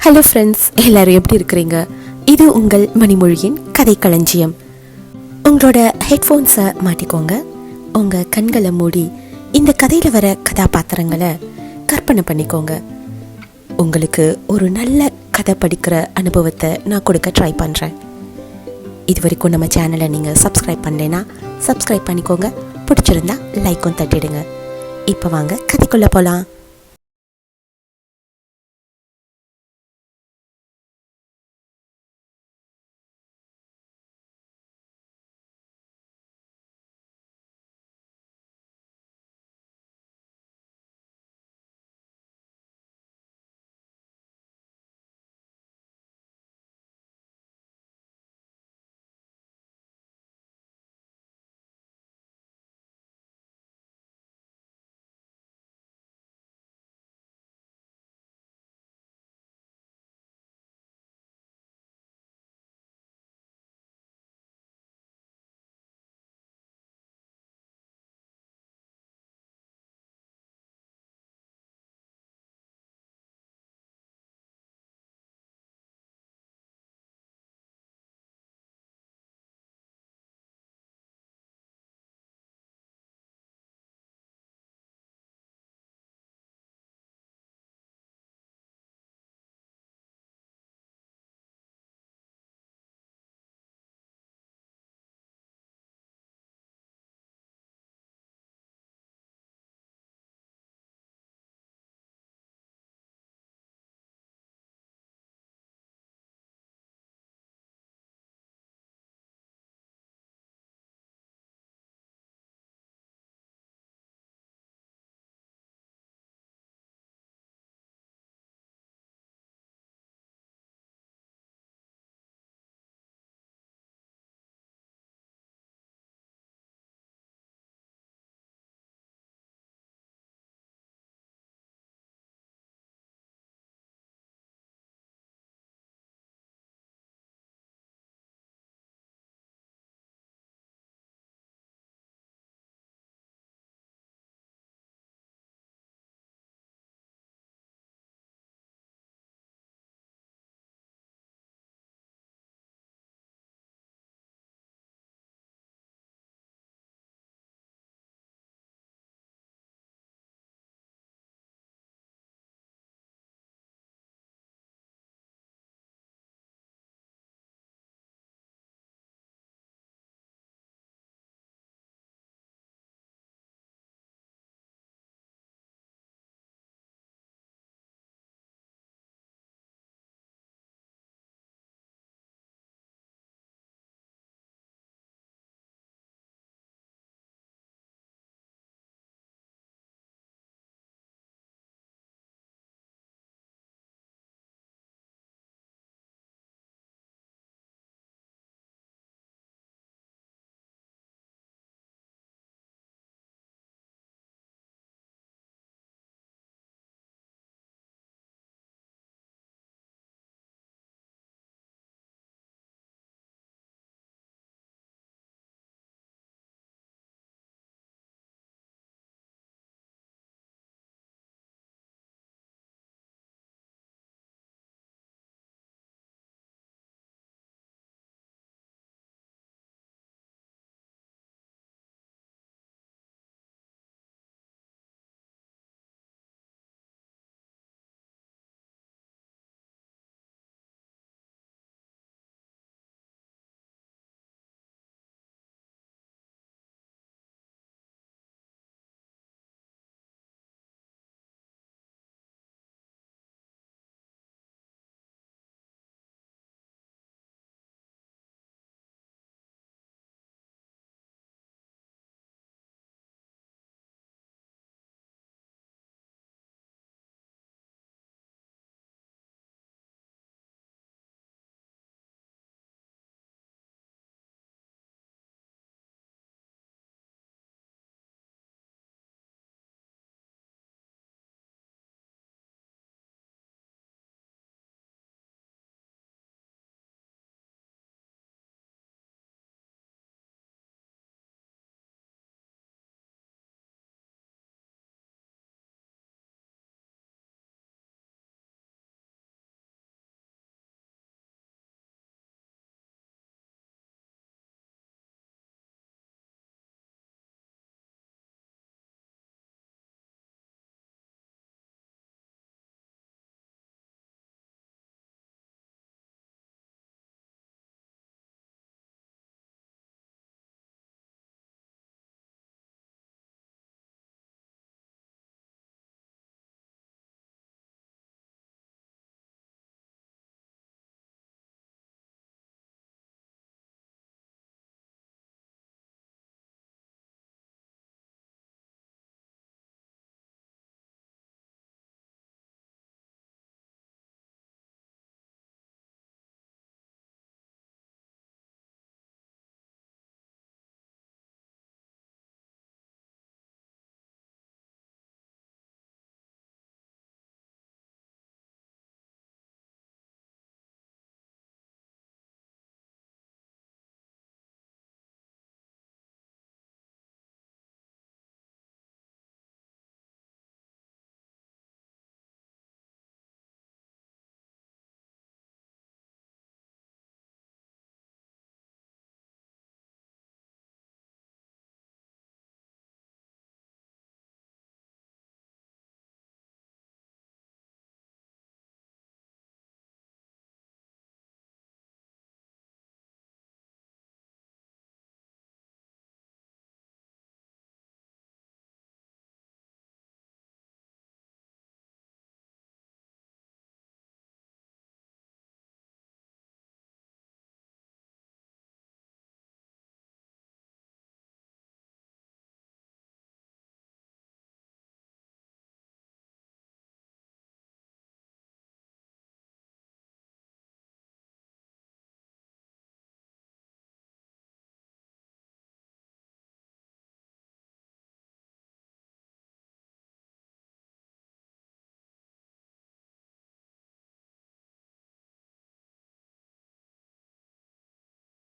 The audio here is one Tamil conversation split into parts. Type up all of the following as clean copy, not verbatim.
ஹலோ ஃப்ரெண்ட்ஸ், எல்லாரும் எப்படி இருக்கிறீங்க? இது உங்கள் மணிமொழியின் கதை களஞ்சியம். உங்களோட ஹெட்ஃபோன்ஸை மாட்டிக்கோங்க. உங்கள் கண்களை மூடி இந்த கதையில் வர கதாபாத்திரங்களை கற்பனை பண்ணிக்கோங்க. உங்களுக்கு ஒரு நல்ல கதை படிக்கிற அனுபவத்தை நான் கொடுக்க ட்ரை பண்ணுறேன். இது வரைக்கும் நம்ம சேனலை நீங்கள் சப்ஸ்கிரைப் பண்ணலைன்னா சப்ஸ்கிரைப் பண்ணிக்கோங்க. பிடிச்சிருந்தா லைக்கும் தட்டிடுங்க. இப்போ வாங்க கதைக்குள்ளே போகலாம்.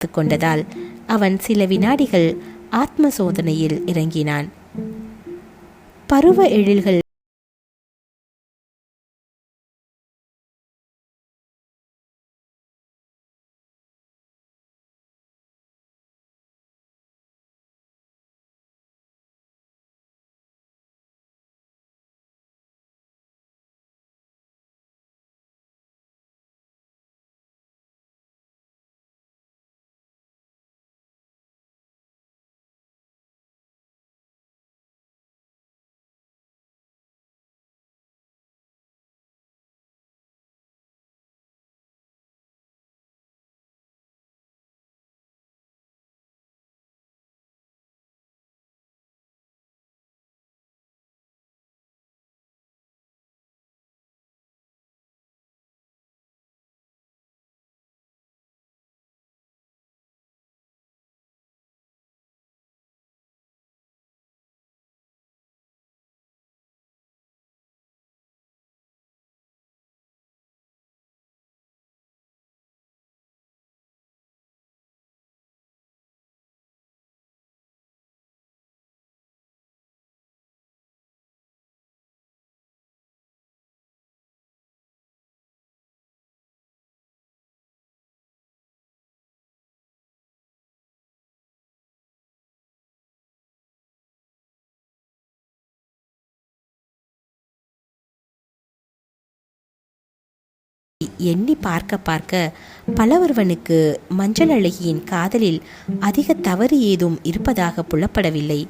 பார்த்து கொண்டதால் அவன் சில வினாடிகள் ஆத்ம சோதனையில் இறங்கினான். பருவ எழில்கள் எண்ணி பார்க்க பார்க்க பலவர்வனுக்கு மஞ்சள் அழகியின் காதலில் அதிக தவறு ஏதும் இருப்பதாக புலப்படவில்லை.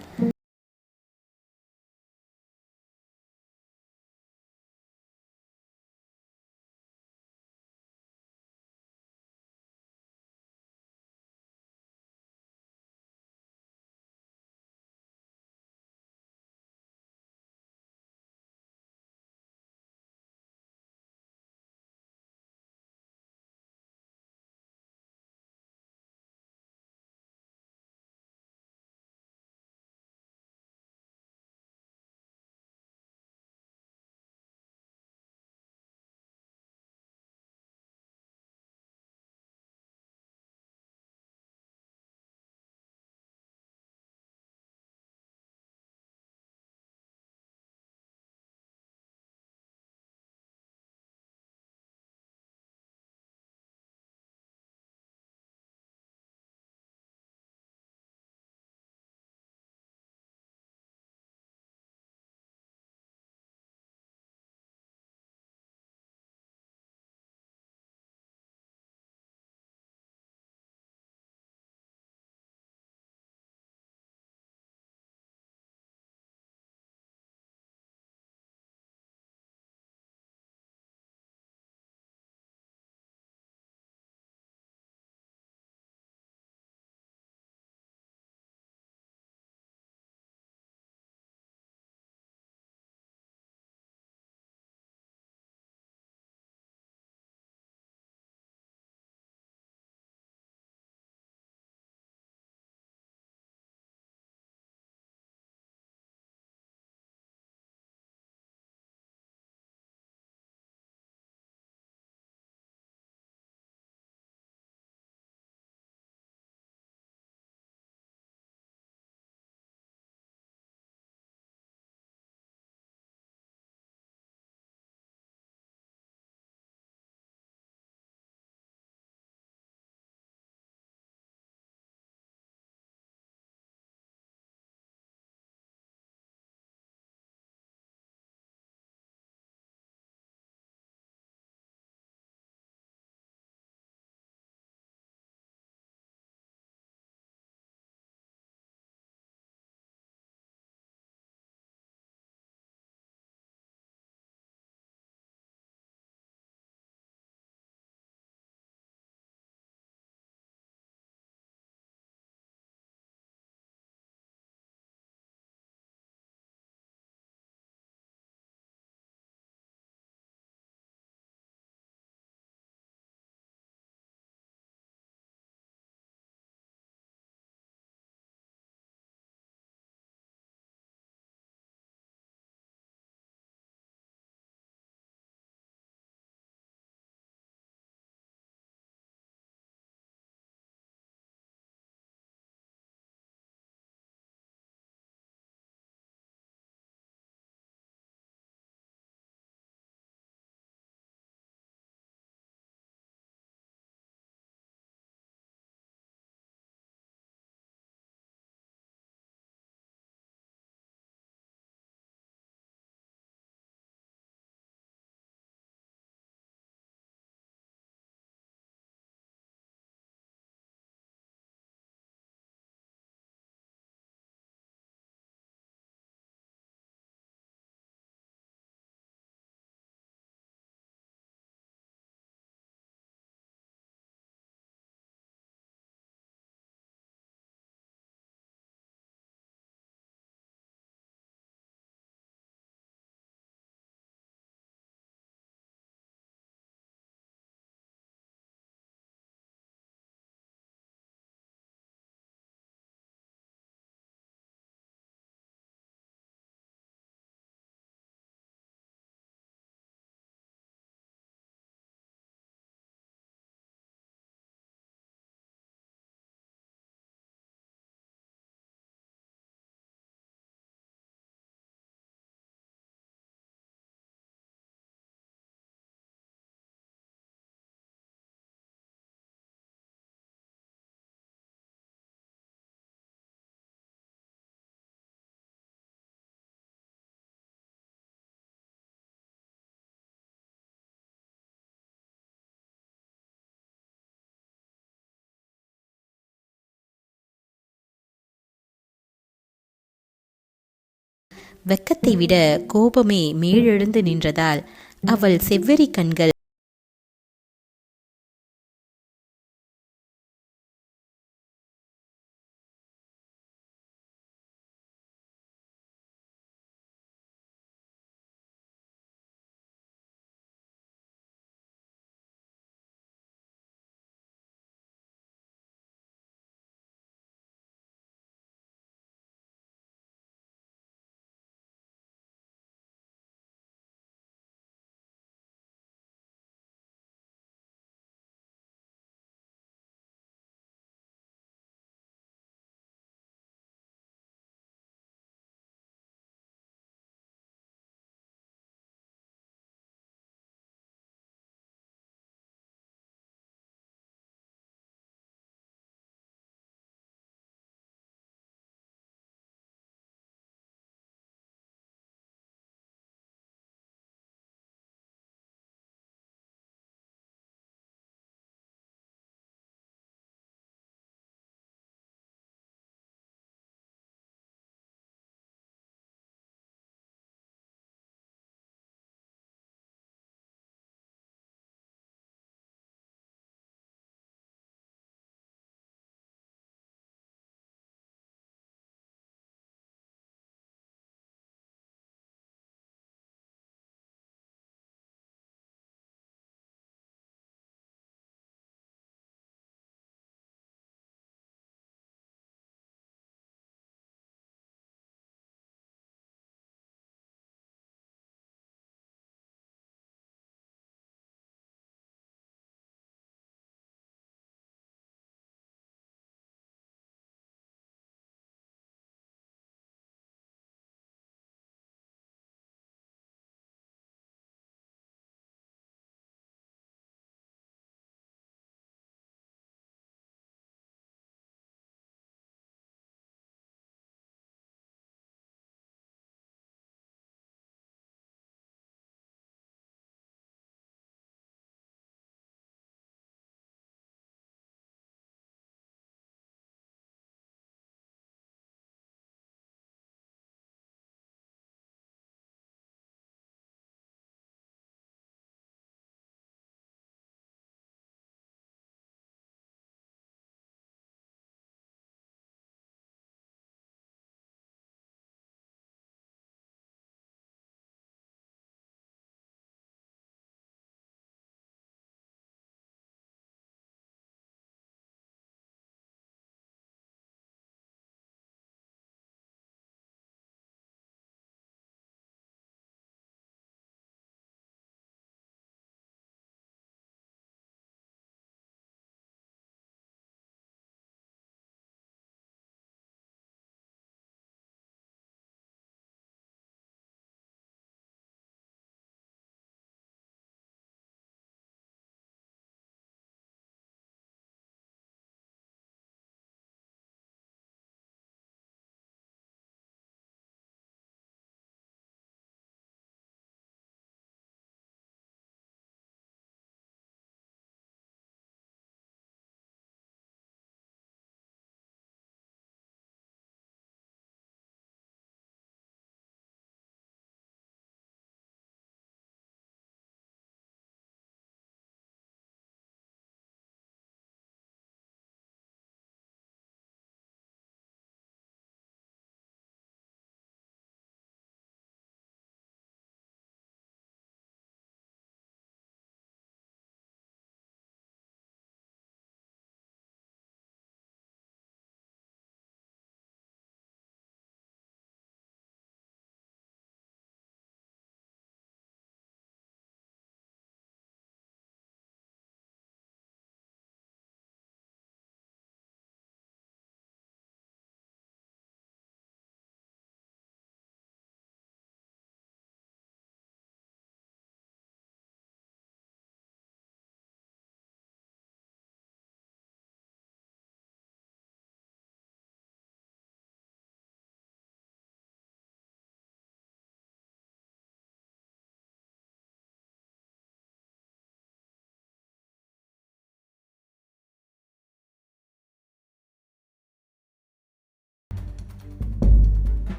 வெக்கத்தை விட கோபமே மேலெழுந்து நின்றதால் அவள் செவ்வரி கண்கள்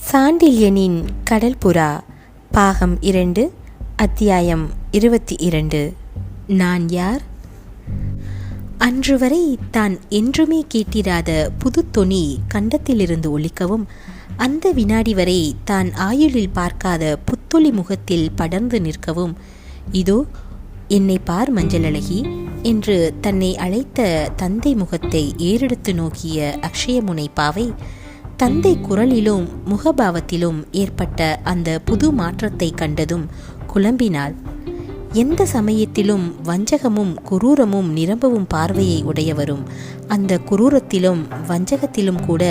சாண்டில்யனின் கடல்புறா பாகம் 2 அத்தியாயம் 22. நான் யார்? அன்று வரை தான் என்றுமே கேட்டிராத புது தொனி கண்டத்திலிருந்து ஒலிக்கவும், அந்த வினாடி வரை தான் ஆயுளில் பார்க்காத புத்தொளி முகத்தில் படர்ந்து நிற்கவும், இதோ என்னை பார் மஞ்சளழகி என்று தன்னை அழைத்த தந்தை முகத்தை ஏறெடுத்து நோக்கிய அக்ஷயமுனை பாவை தந்தை குரலிலும் முகபாவத்திலும் ஏற்பட்ட அந்த புது மாற்றத்தை கண்டதும் குழம்பினாள். எந்த சமயத்திலும் வஞ்சகமும் குரூரமும் நிரம்பவும் பார்வையை உடையவரும், அந்த குரூரத்திலும் வஞ்சகத்திலும் கூட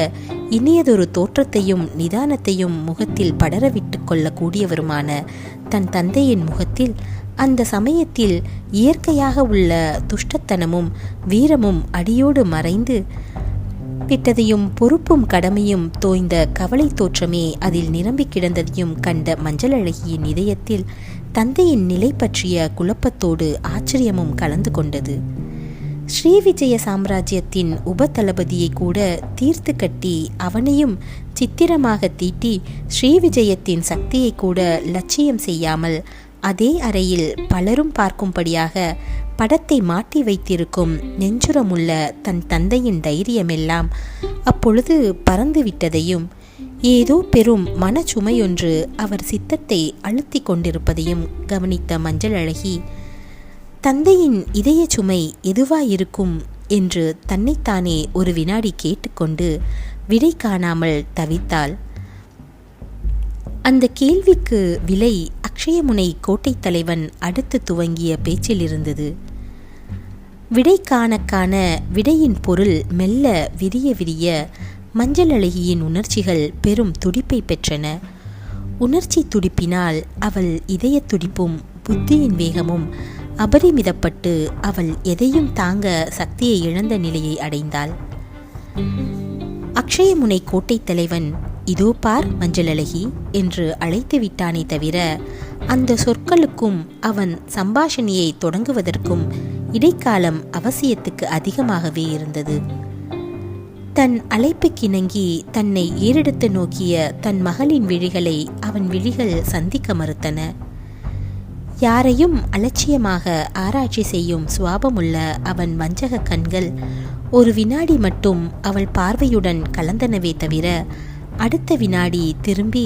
இனியதொரு தோற்றத்தையும் நிதானத்தையும் முகத்தில் படரவிட்டு கொள்ளக்கூடியவருமான தன் தந்தையின் முகத்தில் அந்த சமயத்தில் இயற்கையாக உள்ள துஷ்டத்தனமும் வீரமும் அடியோடு மறைந்து விட்டதையும் பொறுப்பும் கடமையும் தோய்ந்த கவலை தோற்றமே அதில் நிரம்பி கிடந்ததையும் கண்ட மஞ்சளழகியின் இதயத்தில் தந்தையின் நிலை பற்றிய குழப்பத்தோடு ஆச்சரியமும் கலந்து கொண்டது. ஸ்ரீவிஜய சாம்ராஜ்யத்தின் உபதளபதியை கூட தீர்த்து கட்டி அவனையும் சித்திரமாக தீட்டி ஸ்ரீவிஜயத்தின் சக்தியை கூட லட்சியம் செய்யாமல் அதே அறையில் பலரும் பார்க்கும்படியாக படத்தை மாட்டி வைத்திருக்கும் நெஞ்சுரமுள்ள தன் தந்தையின் தைரியமெல்லாம் அப்பொழுது பறந்துவிட்டதையும், ஏதோ பெரும் மனச்சுமையொன்று அவர் சித்தத்தை அழுத்தி கொண்டிருப்பதையும் கவனித்த மஞ்சளழகி, தந்தையின் இதய சுமை எதுவாயிருக்கும் என்று தன்னைத்தானே ஒரு வினாடி கேட்டுக்கொண்டு விடை காணாமல் தவித்தாள். அந்த கேள்விக்கு விலை அக்ஷயமுனை கோட்டை தலைவன் அடுத்து துவங்கிய பேச்சில் இருந்தது. விடை காண விடையின் பொருள் மெல்ல விரிய விரிய மஞ்சளழகியின் உணர்ச்சிகள் பெரும் துடிப்பை பெற்றன. உணர்ச்சி துடிப்பினால் அவள் இதய துடிப்பும் புத்தியின் வேகமும் அபரிமிதப்பட்டு அவள் எதையும் தாங்க சக்தியை இழந்த நிலையை அடைந்தாள். அக்ஷயமுனை கோட்டை தலைவன், இதோ பார் மஞ்சளழகி என்று அழைத்து விட்டானே தவிர, அந்த சொற்களுக்கும் அவன் சம்பாஷணையை தொடங்குவதற்கும் இடைக்காலம் அவசியத்துக்கு அதிகமாகவே இருந்தது. தன் அழைப்புக்கிணங்கி தன்னை ஏறெடுத்து நோக்கிய தன் மகளின் விழிகளை அவன் விழிகள் சந்திக்க மறுத்தன. யாரையும் அலட்சியமாக ஆராய்ச்சி செய்யும் சுவாபமுள்ள அவன் வஞ்சக கண்கள் ஒரு வினாடி மட்டும் அவள் பார்வையுடன் கலந்தனவே தவிர, அடுத்த வினாடி திரும்பி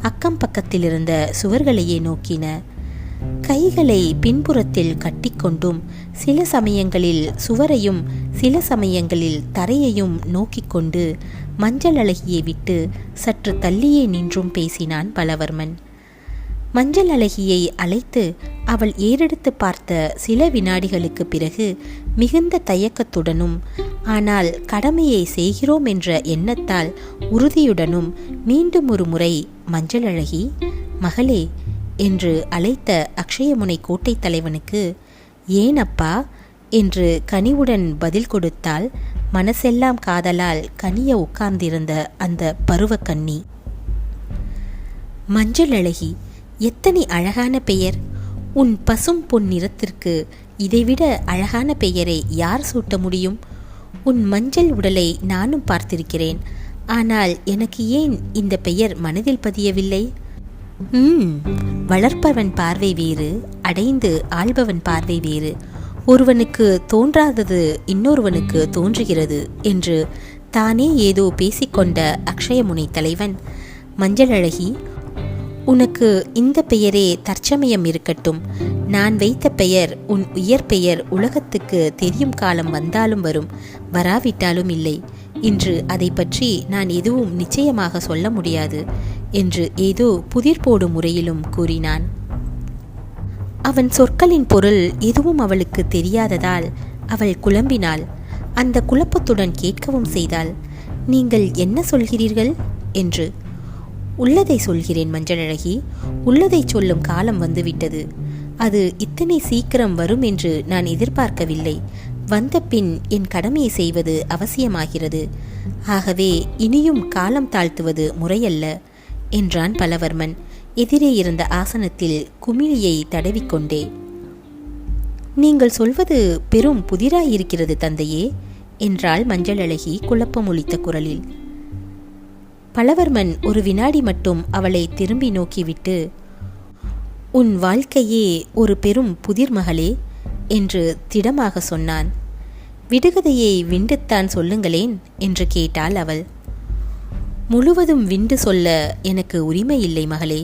அக்கம் பக்கத்தில் இருந்த சுவர்களையே நோக்கின. கைகளை பின்புறத்தில் கட்டிக்கொண்டும் சில சமயங்களில் சுவரையும் சில சமயங்களில் தரையையும் நோக்கிக்கொண்டு மஞ்சளழகியை விட்டு சற்று தள்ளியே நின்றும் பேசினான் பலவர்மன். மஞ்சளழகியை அழைத்து அவள் ஏறெடுத்து பார்த்த சில வினாடிகளுக்கு பிறகு மிகுந்த தயக்கத்துடனும், ஆனால் கடமையை செய்கிறோம் என்ற எண்ணத்தால் உறுதியுடனும் மீண்டும் ஒரு முறை மஞ்சளழகி, மகளே என்று அழைத்த அக்ஷயமுனை கோட்டை தலைவனுக்கு, ஏன் அப்பா என்று கனிவுடன் பதில் கொடுத்தாள் மனசெல்லாம் காதலால் கனிய உட்கார்ந்திருந்த அந்த பருவக்கன்னி. மஞ்சளழகி, எத்தனை அழகான பெயர்! உன் பசும் பொன் நிறத்திற்கு இதைவிட அழகான பெயரை யார் சூட்ட முடியும்? உன் மஞ்சள் உடலை நானும் பார்த்திருக்கிறேன். ஆனால் எனக்கு ஏன் இந்த பெயர் மனதில் பதியவில்லை? வளர்ப்பவன் பார்வை வேறு, அடைந்து ஆள்பவன் பார்வை வேறு. ஒருவனுக்கு தோன்றாதது இன்னொருவனுக்கு தோன்றுகிறது என்று தானே ஏதோ பேசிக்கொண்ட அக்ஷயமுனை தலைவன், மஞ்சளழகி, உனக்கு இந்த பெயரே தற்சமயம் இருக்கட்டும். நான் வைத்த பெயர், உன் உயர்பெயர் உலகத்துக்கு தெரியும் காலம் வந்தாலும் வரும், வராவிட்டாலும் இல்லை. இன்று அதை பற்றி நான் எதுவும் நிச்சயமாக சொல்ல முடியாது என்று ஏதோ புதிர் போடும் முறையிலும் கூறினான். அவன் சொற்களின் பொருள் எதுவும் அவளுக்கு தெரியாததால் அவள் குழம்பினாள். அந்த குழப்பத்துடன் கேட்கவும் செய்தாள், நீங்கள் என்ன சொல்கிறீர்கள் என்று. உள்ளதை சொல்கிறேன் மஞ்சளழகி, உள்ளதை சொல்லும் காலம் வந்துவிட்டது. அது இத்தனை சீக்கிரம் வரும் என்று நான் எதிர்பார்க்கவில்லை. வந்த பின் என் கடமையை செய்வது அவசியமாகிறது. ஆகவே இனியும் காலம் தாழ்த்துவது முறையல்ல என்றான் பலவர்மன் எதிரே இருந்த ஆசனத்தில் குமிழியை தடவிக்கொண்டே. நீங்கள் சொல்வது பெரும் புதிராயிருக்கிறது தந்தையே என்றாள் மஞ்சளழகி குழப்பமொழித்த குரலில். பலவர்மன் ஒரு வினாடி மட்டும் அவளை திரும்பி நோக்கிவிட்டு, உன் வாழ்க்கையே ஒரு பெரும் புதிர் மகளே என்று திடமாக சொன்னான். விடுகதையை விண்டுத்தான் சொல்லுங்களேன் என்று கேட்டாள் அவள். முழுவதும் விண்டு சொல்ல எனக்கு உரிமை இல்லை மகளே,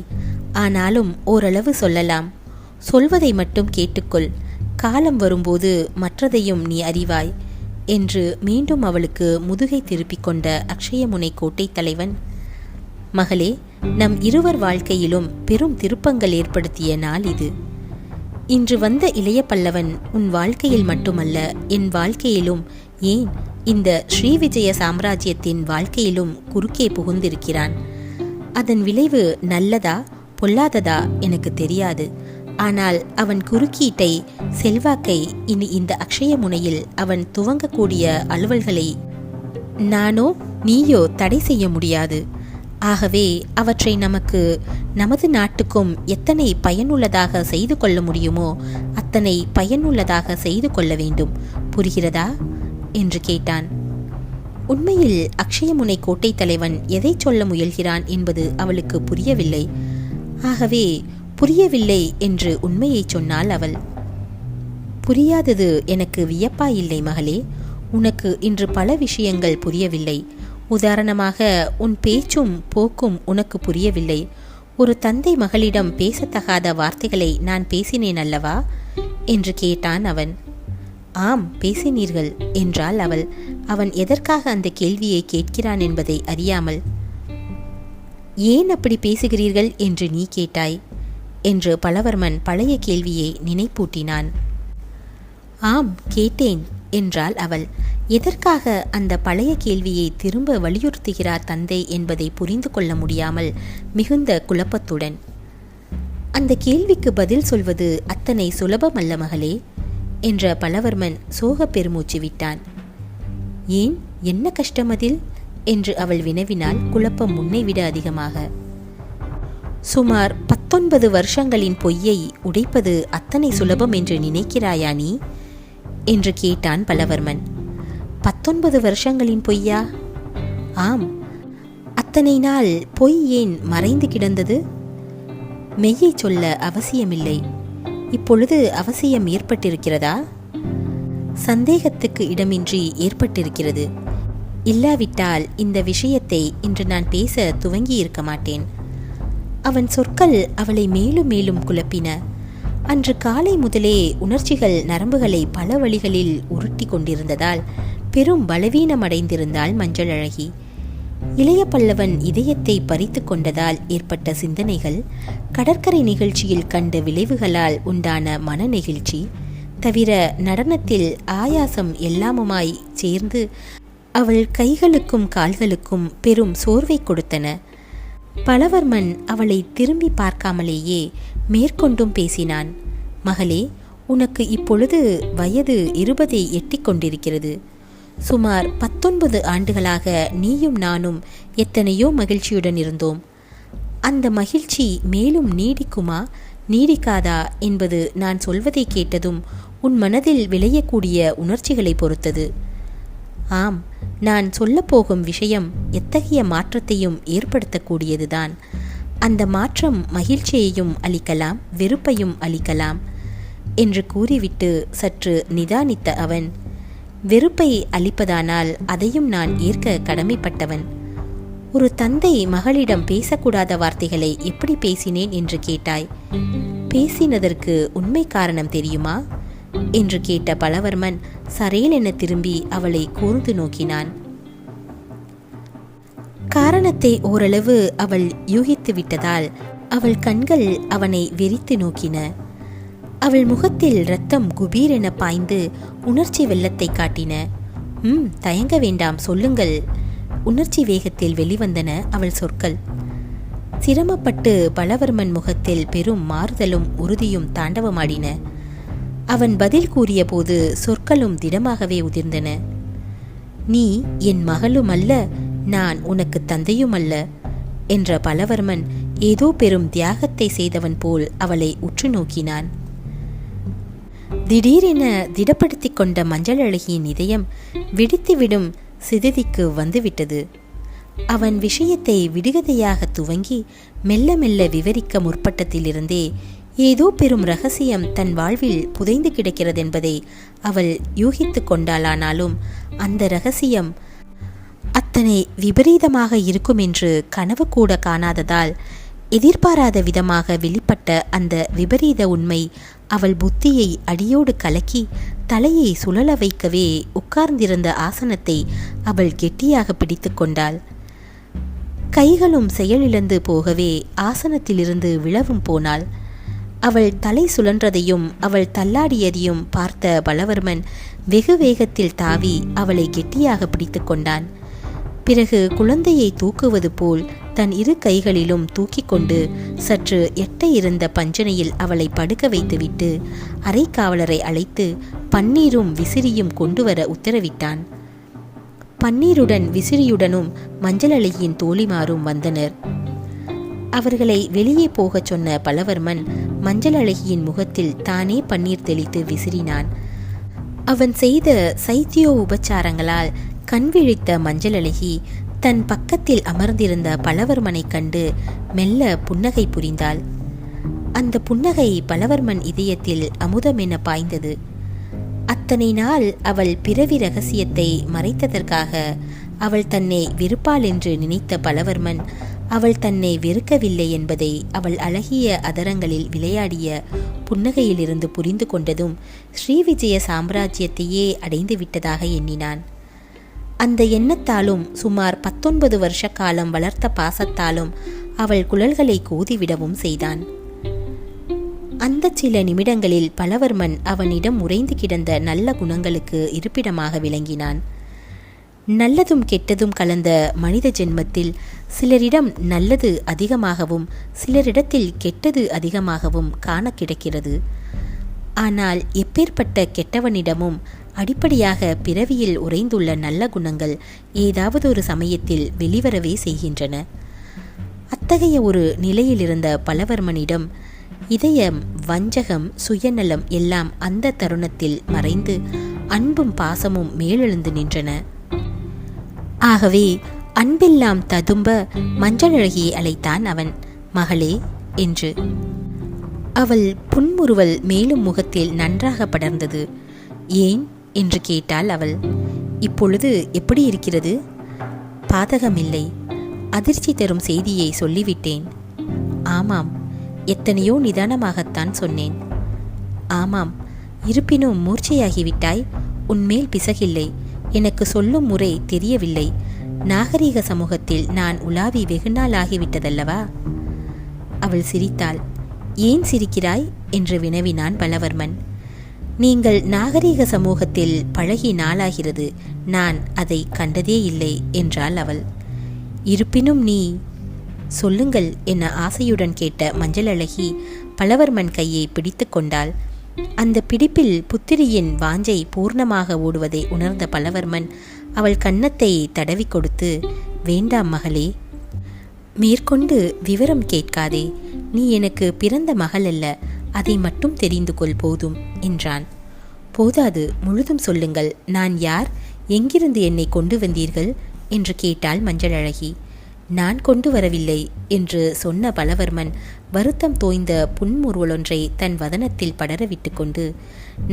ஆனாலும் ஓரளவு சொல்லலாம். சொல்வதை மட்டும் கேட்டுக்கொள், காலம் வரும்போது மற்றதையும் நீ அறிவாய் என்று மீண்டும் அவளுக்கு முதுகை திருப்பிக் கொண்ட அக்ஷயமுனை கோட்டை தலைவன், மகளே, நம் இருவர் வாழ்க்கையிலும் பெரும் திருப்பங்கள் ஏற்படுத்திய நாள் இது. இன்று வந்த இளைய பல்லவன் உன் வாழ்க்கையில் மட்டுமல்ல, என் வாழ்க்கையிலும், ஏன் இந்த ஸ்ரீவிஜய சாம்ராஜ்யத்தின் வாழ்க்கையிலும் குறுக்கே புகுந்திருக்கிறான். அதன் விளைவு நல்லதா பொல்லாததா எனக்கு தெரியாது. ஆனால் அவன் குறுக்கீட்டை, செல்வாக்கை இனி இந்த அக்ஷயமுனையில் அவன் துவங்கக்கூடிய அலுவல்களை நானோ நீயோ தடை செய்ய முடியாது. ஆகவே அவற்றை நமக்கு, நமது நாட்டுக்கும் எத்தனை பயனுள்ளதாக செய்து கொள்ள முடியுமோ அத்தனை பயனுள்ளதாக செய்து கொள்ள வேண்டும். புரிகிறதா என்று கேட்டான். உண்மையில் அக்ஷயமுனை கோட்டை தலைவன் எதை சொல்ல முயல்கிறான் என்பது அவளுக்கு புரியவில்லை. ஆகவே புரியவில்லை என்று உண்மையை சொன்னாள் அவள். புரியாதது எனக்கு வியப்பாயில்லை மகளே. உனக்கு இன்று பல விஷயங்கள் புரியவில்லை. உதாரணமாக, உன் பேச்சும் போக்கும் உனக்கு புரியவில்லை. ஒரு தந்தை மகளிடம் பேசத்தகாத வார்த்தைகளை நான் பேசினேன் அல்லவா என்று கேட்டான் அவன். ஆம், பேசினீர்கள் என்றாள் அவள், அவன் எதற்காக அந்த கேள்வியை கேட்கிறான் என்பதை அறியாமல். ஏன் அப்படி பேசுகிறீர்கள் என்று நீ கேட்டாய் என்று பலவர்மன் பழைய கேள்வியை நினைப்பூட்டினான். ஆம், கேட்டேன் என்றாள் அவள். எதற்காக அந்த பழைய கேள்வியை திரும்ப வலியுறுத்துகிறார் தந்தை என்பதை புரிந்து கொள்ள முடியாமல் மிகுந்த குழப்பத்துடன். அந்த கேள்விக்கு பதில் சொல்வது அத்தனை சுலபமல்ல மகளே என்ற பலவர்மன் சோக பெருமூச்சு விட்டான். ஏன், என்ன கஷ்டம் அதில் என்று அவள் வினவினாள், குழப்பம் முன்னைவிட அதிகமாக. சுமார் 19 வருஷங்களின் பொய்யை உடைப்பது அத்தனை சுலபம் என்று நினைக்கிறாயா நீ என்று கேட்டான் பலவர்மன். 19 வருஷங்களின் பொய்யா? ஆம். அத்தனை நாள் பொய் ஏன் மறைந்து கிடந்தது? மெய்யை சொல்ல அவசியமில்லை. இப்பொழுது அவசியம் ஏற்பட்டிருக்கிறதா? சந்தேகத்துக்கு இடமின்றி ஏற்பட்டிருக்கிறது. இல்லாவிட்டால் இந்த விஷயத்தை இன்று நான் பேச துவங்கியிருக்க மாட்டேன். அவன் சொற்கள் அவளை மேலும் மேலும் குழப்பின. அன்று காலை முதலே உணர்ச்சிகள் நரம்புகளை பல வழிகளில் உருட்டி கொண்டிருந்ததால் பெரும் பலவீனமடைந்திருந்தாள் மஞ்சள் அழகி. இளைய பல்லவன் இதயத்தை பறித்து கொண்டதால் ஏற்பட்ட சிந்தனைகள், கடற்கரை நிகழ்ச்சியில் கண்ட விளைவுகளால் உண்டான மன நெகிழ்ச்சி தவிர நடனத்தில் ஆயாசம் எல்லாமுமாய் சேர்ந்து அவள் கைகளுக்கும் கால்களுக்கும் பெரும் சோர்வை கொடுத்தன. பலவர்மன் அவளை திரும்பி பார்க்காமலேயே மேற்கொண்டும் பேசினான். மகளே, உனக்கு இப்பொழுது வயது 20 எட்டிக் கொண்டிருக்கிறது. சுமார் 19 ஆண்டுகளாக நீயும் நானும் எத்தனையோ மகிழ்ச்சியுடன் இருந்தோம். அந்த மகிழ்ச்சி மேலும் நீடிக்குமா நீடிக்காதா என்பது நான் சொல்வதை கேட்டதும் உன் மனதில் விளையக்கூடிய உணர்ச்சிகளை பொறுத்தது. ஆம், நான் சொல்லப்போகும் விஷயம் எத்தகைய மாற்றத்தையும் ஏற்படுத்தக்கூடியதுதான். அந்த மாற்றம் மகிழ்ச்சியையும் அளிக்கலாம், வெறுப்பையும் அளிக்கலாம் என்று கூறிவிட்டு சற்று நிதானித்த அவன், வெறுப்பை அளிப்பதானால் அதையும் நான் ஏற்க கடமைப்பட்டவன். ஒரு தந்தை மகளிடம் பேசக்கூடாத வார்த்தைகளை எப்படி பேசினேன் என்று கேட்டாய். பேசினதற்கு உண்மை காரணம் தெரியுமா என்று கேட்ட பலவர்மன் சரேலென திரும்பி அவளை கூர்ந்து நோக்கினான். காரணத்தை ஓரளவு அவள் யூகித்து விட்டதால் அவள் கண்கள் அவனை வெறித்து நோக்கின. அவள் முகத்தில் இரத்தம் குபீரென பாய்ந்து உணர்ச்சி வெள்ளத்தை காட்டின. தயங்க வேண்டாம், சொல்லுங்கள். உணர்ச்சி வேகத்தில் வெளிவந்தன அவள் சொற்கள். சிரமப்பட்டு பலவர்மன் முகத்தில் பெரும் மாறுதலும் உறுதியும் தாண்டவமாடின. அவன் பதில் கூறிய போது சொற்களும் திடமாகவே உதிர்ந்தன. நீ என் மகளும் அல்ல, நான் உனக்கு தந்தையும் அல்ல என்ற பலவர்மன் ஏதோ பெரும் தியாகத்தை செய்தவன் போல் அவளை உற்று நோக்கினான். திடீரென திடப்படுத்தி கொண்ட மஞ்சள் அழகியின் இதயம் வெடித்துவிடும் சிதைதிக்கு வந்துவிட்டது. அவன் விஷயத்தை விடுகதையாக துவங்கி மெல்ல மெல்ல விவரிக்க முற்பட்டத்திலிருந்தே ஏதோ பெரும் ரகசியம் தன் வாழ்வில் புதைந்து கிடக்கிறதென்பதை அவள் யூகித்து கொண்டாளானாலும் அந்த ரகசியம் அத்தனை விபரீதமாக இருக்கும் என்று கனவு கூட காணாததால் எதிர்பாராத விதமாக வெளிப்பட்ட அந்த விபரீத உண்மை அவள் புத்தியை அடியோடு கலக்கி தலையை சுழல வைக்கவே உட்கார்ந்திருந்த ஆசனத்தை அவள் கெட்டியாக பிடித்து கொண்டாள். கைகளும் செயலிழந்து போகவே ஆசனத்திலிருந்து விழவும் போனாள். அவள் தலை சுழன்றதையும் அவள் தள்ளாடியதையும் பார்த்த பலவர்மன் வெகு வேகத்தில் தாவி அவளை கெட்டியாக பிடித்து கொண்டான். பிறகு குழந்தையை தூக்குவது போல் தன் இரு கைகளிலும் தூக்கி கொண்டு சற்று எட்ட இருந்த பஞ்சனையில் அவளை படுக்க வைத்துவிட்டு அரைக்காவலரை அழைத்து பன்னீரும் விசிறியும் கொண்டு வர உத்தரவிட்டான். பன்னீருடன் விசிறியுடனும் மஞ்சளழகியின் தோழிமாரும் வந்தனர். அவர்களை வெளியே போகச் சொன்ன பலவர்மன் மஞ்சளழகியின் முகத்தில் தானே பன்னீர் தெளித்து விசிறினான். அவன் செய்த சைத்தியோ உபச்சாரங்களால் கண் விழித்த மஞ்சளழகி தன் பக்கத்தில் அமர்ந்திருந்த பலவர்மனை கண்டு மெல்ல புன்னகை புரிந்தாள். அந்த புன்னகை பலவர்மன் இதயத்தில் அமுதமென பாய்ந்தது. அத்தனை நாள் அவள் பிறவி ரகசியத்தை மறைத்ததற்காக அவள் தன்னை வெறுப்பாள் என்று நினைத்த பலவர்மன் அவள் தன்னை வெறுக்கவில்லை என்பதை அவள் அழகிய அதரங்களில் விளையாடிய புன்னகையிலிருந்து புரிந்து கொண்டதும் ஸ்ரீவிஜய சாம்ராஜ்யத்தையே அடைந்து விட்டதாக எண்ணினான். அந்த எண்ணத்தாலும் சுமார் 19 வருஷ காலம் வளர்த்த பாசத்தாலும் அவள் குழல்களை கோதிவிடவும் செய்தான். அந்த சில நிமிடங்களில் பலவர்மன் அவனிடம் உறைந்து கிடந்த நல்ல குணங்களுக்கு இருப்பிடமாக விளங்கினான். நல்லதும் கெட்டதும் கலந்த மனித ஜென்மத்தில் சிலரிடம் நல்லது அதிகமாகவும் சிலரிடத்தில் கெட்டது அதிகமாகவும் காண கிடைக்கிறது. ஆனால் எப்பேற்பட்ட கெட்டவனிடமும் அடிப்படையாக பிறவியில் உறைந்துள்ள நல்ல குணங்கள் ஏதாவது ஒரு சமயத்தில் வெளிவரவே செய்கின்றன. அத்தகைய ஒரு நிலையிலிருந்த பலவர்மனிடம் இதயம், வஞ்சகம், சுயநலம் எல்லாம் அந்த தருணத்தில் மறைந்து அன்பும் பாசமும் மேலெழுந்து நின்றன. ஆகவே அன்பெல்லாம் ததும்ப மஞ்சளழகியை அழைத்தான் அவன். மகளே என்று. அவள் புன்முறுவல் மேலும் முகத்தில் நன்றாக படர்ந்தது. ஏன் என்று கேட்டாள் அவள். இப்பொழுது எப்படி இருக்கிறது? பாதகமில்லை. அதிர்ச்சி தரும் செய்தியை சொல்லிவிட்டேன். ஆமாம், எத்தனையோ நிதானமாகத்தான் சொன்னேன். ஆமாம், இருப்பினும் மூர்ச்சையாகிவிட்டாய். உன்மேல் பிசகில்லை. எனக்கு சொல்லும் முறை தெரியவில்லை. நாகரீக சமூகத்தில் நான் உலாவி வெகுநாள் ஆகிவிட்டதல்லவா? அவள் சிரித்தாள். ஏன் சிரிக்கிறாய் என்று வினவினான் பலவர்மன். நீங்கள் நாகரீக சமூகத்தில் பழகி நாளாகிறது. நான் அதை கண்டதே இல்லை என்றாள் அவள். இருப்பினும் நீ சொல்லுங்கள் என ஆசையுடன் கேட்ட மஞ்சளழகி பலவர்மன் கையை பிடித்து கொண்டாள். அந்த பிடிப்பில் புத்திரியின் வாஞ்சை பூர்ணமாக ஓடுவதை உணர்ந்த பலவர்மன் அவள் கன்னத்தை தடவி கொடுத்து, வேண்டாம் மகளே, மேற்கொண்டு விவரம் கேட்காதே. நீ எனக்கு பிறந்த மகள் அல்ல, அதை மட்டும் தெரிந்து கொள் போதும் என்றான். போதாது, முழுதும் சொல்லுங்கள். நான் யார்? எங்கிருந்து என்னை கொண்டு வந்தீர்கள் என்று கேட்டாள் மஞ்சளழகி. நான் கொண்டு வரவில்லை என்று சொன்ன பலவர்மன் வருத்தம் தோய்ந்த புன்முறுவலொன்றை தன் வதனத்தில் படரவிட்டு கொண்டு,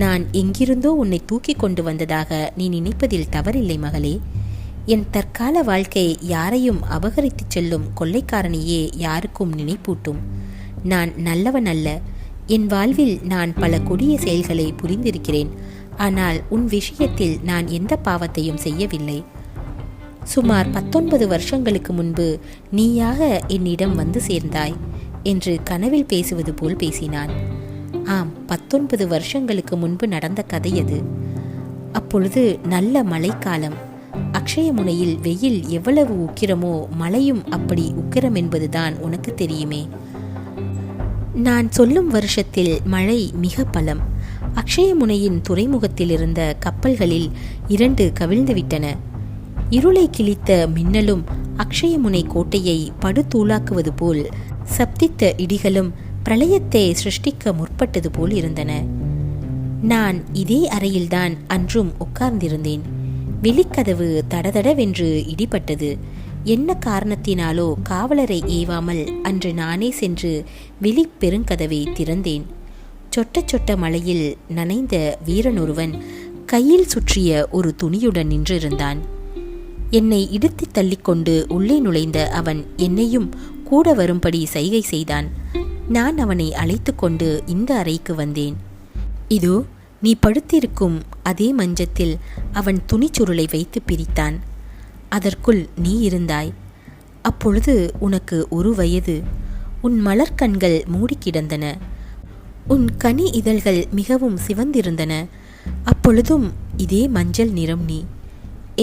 நான் எங்கிருந்தோ உன்னை தூக்கி கொண்டு வந்ததாக நீ நினைப்பதில் தவறில்லை மகளே. என் தற்கால வாழ்க்கை யாரையும் அபகரித்து செல்லும் கொள்ளைக்காரனையே யாருக்கும் நினைப்பூட்டும். நான் நல்லவன் அல்ல. என் வாழ்வில் நான் பல கொடிய செயல்களை புரிந்திருக்கிறேன். ஆனால் உன் விஷயத்தில் நான் எந்த பாவத்தையும் செய்யவில்லை. சுமார் 19 வருஷங்களுக்கு முன்பு நீயாக என்னிடம் வந்து சேர்ந்தாய் என்று கனவில் பேசுவது போல் பேசினான். ஆம், 19 வருஷங்களுக்கு முன்பு நடந்த கதை அது. அப்பொழுது நல்ல மழைக்காலம். அக்ஷயமுனையில் வெயில் எவ்வளவு உக்கிரமோ மழையும் அப்படி உக்கிரம் என்பதுதான் உனக்கு தெரியுமே. நான் சொல்லும் வருஷத்தில் மழை மிக பலம். அக்ஷயமுனையின் துறைமுகத்தில் இருந்த கப்பல்களில் 2 கவிழ்ந்துவிட்டன. இருளை கிழித்த மின்னலும் அக்ஷயமுனை கோட்டையை படுதூளாக்குவது போல் சப்தித்த இடிகளும் பிரளயத்தை சிருஷ்டிக்க முற்பட்டது போல் இருந்தன. நான் இதே அறையில்தான் அன்றும் உட்கார்ந்திருந்தேன். வெளிக்கதவு தடதடவென்று இடிபட்டது. என்ன காரணத்தினாலோ காவலரை ஏவாமல் அன்று நானே சென்று வெளி பெருங்கதவை திறந்தேன். சொட்ட சொட்ட மழையில் நனைந்த வீரனொருவன் கையில் சுற்றிய ஒரு துணியுடன் நின்றிருந்தான். என்னை இடித்து தள்ளிக்கொண்டு உள்ளே நுழைந்த அவன் என்னையும் கூட வரும்படி சைகை செய்தான். நான் அவனை அழைத்து கொண்டு இந்த அறைக்கு வந்தேன். இதோ நீ படுத்திருக்கும் அதே மஞ்சத்தில் அவன் துணிச்சுருளை வைத்து பிரித்தான். அதற்குள் நீ இருந்தாய். அப்பொழுது உனக்கு 1 வயது. உன் மலர்கண்கள் மூடி கிடந்தன. உன் கனி இதழ்கள் மிகவும் சிவந்திருந்தன. அப்பொழுதும் இதே மஞ்சள் நிறம் நீ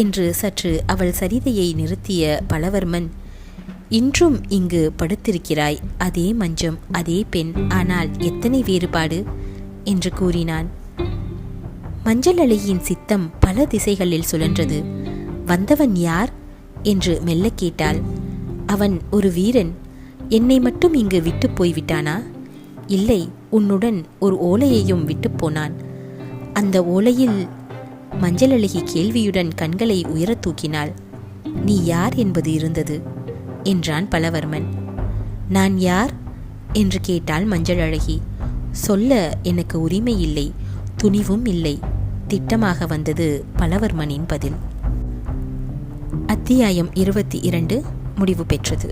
என்று சற்று அவள் சரிதையை நிறுத்திய பலவர்மன், இன்றும் இங்கு படுத்திருக்கிறாய், அதே மஞ்சம், அதே பெண், ஆனால் எத்தனை வேறுபாடு என்று கூறினான். மஞ்சள் அலையின் சித்தம் பல திசைகளில் சுழன்றது. வந்தவன் யார் என்று மெல்ல கேட்டாள். அவன் ஒரு வீரன். என்னை மட்டும் இங்கு விட்டு போய்விட்டானா? இல்லை, உன்னுடன் ஒரு ஓலையையும் விட்டு போனான். அந்த ஓலையில் மஞ்சள் அழகி கேள்வியுடன் கண்களை உயர தூக்கினாள். நீ யார் என்பது இருந்தது என்றான் பலவர்மன். நான் யார் என்று கேட்டாள் மஞ்சள் அழகி. சொல்ல எனக்கு உரிமை இல்லை, துணிவும் இல்லை. திட்டமாக வந்தது பலவர்மனின் பதில். அத்தியாயம் 22 முடிவு பெற்றது.